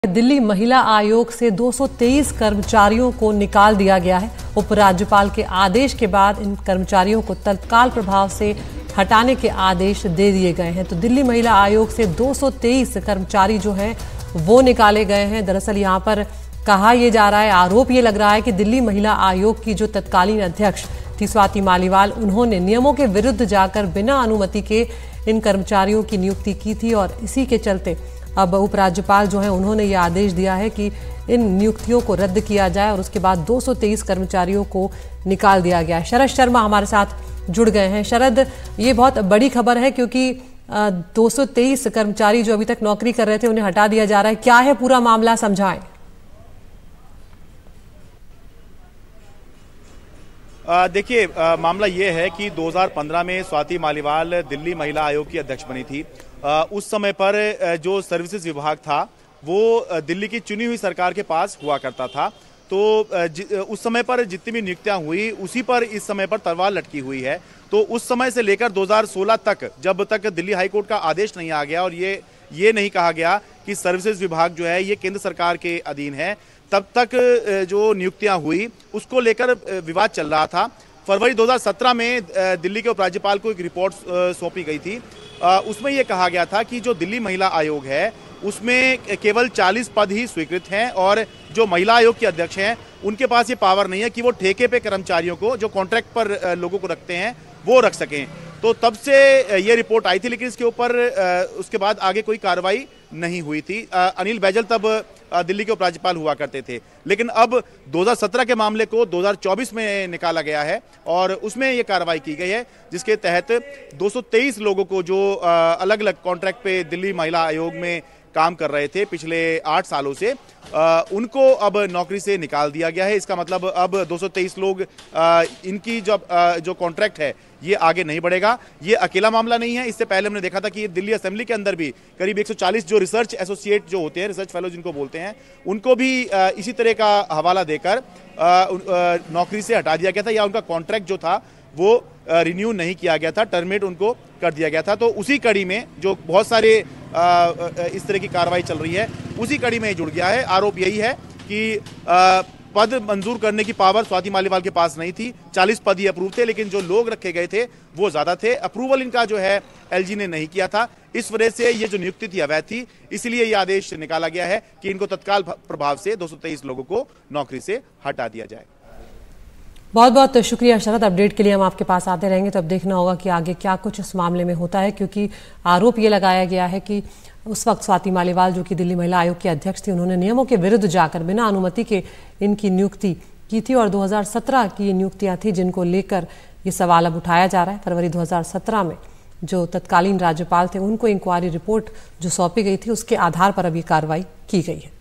दिल्ली महिला आयोग से 223 कर्मचारियों को निकाल दिया गया है। उपराज्यपाल के आदेश के बाद इन कर्मचारियों को तत्काल प्रभाव से हटाने के आदेश दे दिए गए हैं। तो दिल्ली महिला आयोग से 223 कर्मचारी जो हैं वो निकाले गए हैं। दरअसल यहाँ पर कहा यह जा रहा है, आरोप ये लग रहा है कि दिल्ली महिला आयोग की जो तत्कालीन अध्यक्ष थी स्वाति मालीवाल, उन्होंने नियमों के विरुद्ध जाकर बिना अनुमति के इन कर्मचारियों की नियुक्ति की थी और इसी के चलते अब उपराज्यपाल जो है उन्होंने ये आदेश दिया है कि इन नियुक्तियों को रद्द किया जाए और उसके बाद 223 कर्मचारियों को निकाल दिया गया है। शरद शर्मा हमारे साथ जुड़ गए हैं। शरद, ये बहुत बड़ी खबर है क्योंकि 223 कर्मचारी जो अभी तक नौकरी कर रहे थे उन्हें हटा दिया जा रहा है। क्या है पूरा मामला, समझाएं। देखिए, मामला ये है कि 2015 में स्वाति मालीवाल दिल्ली महिला आयोग की अध्यक्ष बनी थी। उस समय पर जो सर्विसेज विभाग था वो दिल्ली की चुनी हुई सरकार के पास हुआ करता था। तो उस समय पर जितनी भी नियुक्तियां हुई उसी पर इस समय पर तलवार लटकी हुई है। तो उस समय से लेकर 2016 तक, जब तक दिल्ली हाईकोर्ट का आदेश नहीं आ गया और ये नहीं कहा गया कि सर्विसेज विभाग जो है ये केंद्र सरकार के अधीन है, तब तक जो नियुक्तियां हुई उसको लेकर विवाद चल रहा था। फरवरी 2017 में दिल्ली के उपराज्यपाल को एक रिपोर्ट सौंपी गई थी। उसमें यह कहा गया था कि जो दिल्ली महिला आयोग है उसमें केवल 40 पद ही स्वीकृत हैं और जो महिला आयोग के अध्यक्ष हैं उनके पास ये पावर नहीं है कि वो ठेके पे कर्मचारियों को, जो कॉन्ट्रैक्ट पर लोगों को रखते हैं, वो रख सकें। तो तब से ये रिपोर्ट आई थी, लेकिन इसके ऊपर उसके बाद आगे कोई कार्रवाई नहीं हुई थी। अनिल बैजल तब दिल्ली के उपराज्यपाल हुआ करते थे, लेकिन अब 2017 के मामले को 2024 में निकाला गया है और उसमें ये कार्रवाई की गई है, जिसके तहत 223 लोगों को जो अलग अलग कॉन्ट्रैक्ट पे दिल्ली महिला आयोग में काम कर रहे थे पिछले 8 सालों से, उनको अब नौकरी से निकाल दिया गया है। इसका मतलब अब 223 लोग, इनकी जो कॉन्ट्रैक्ट है ये आगे नहीं बढ़ेगा। ये अकेला मामला नहीं है। इससे पहले हमने देखा था कि दिल्ली असेंबली के अंदर भी करीब 140 जो रिसर्च एसोसिएट जो होते हैं, रिसर्च फेलो जिनको बोलते हैं, उनको भी इसी तरह का हवाला देकर नौकरी से हटा दिया गया था या उनका कॉन्ट्रैक्ट जो था वो रिन्यू नहीं किया गया था, टर्मिनेट उनको कर दिया गया था। तो उसी कड़ी में जो बहुत सारे इस तरह की कार्रवाई चल रही है, उसी कड़ी में जुड़ गया है। आरोप यही है कि पद मंजूर करने की पावर स्वाति मालीवाल के पास नहीं थी। 40 पद ही अप्रूव थे, लेकिन जो लोग रखे गए थे वो ज्यादा थे। अप्रूवल इनका जो है एलजी ने नहीं किया था। इस वजह से ये जो नियुक्ति थी अवैध थी, इसलिए ये आदेश निकाला गया है कि इनको तत्काल प्रभाव से 223 लोगों को नौकरी से हटा दिया जाए। बहुत बहुत शुक्रिया शरद। अपडेट के लिए हम आपके पास आते रहेंगे। तो अब देखना होगा कि आगे क्या कुछ इस मामले में होता है, क्योंकि आरोप ये लगाया गया है कि उस वक्त स्वाति मालीवाल जो कि दिल्ली महिला आयोग की अध्यक्ष थी, उन्होंने नियमों के विरुद्ध जाकर बिना अनुमति के इनकी नियुक्ति की थी और 2017 की ये नियुक्तियां थी जिनको लेकर ये सवाल अब उठाया जा रहा है। फरवरी 2017 में जो तत्कालीन राज्यपाल थे उनको इंक्वायरी रिपोर्ट जो सौंपी गई थी उसके आधार पर अब ये कार्रवाई की गई है।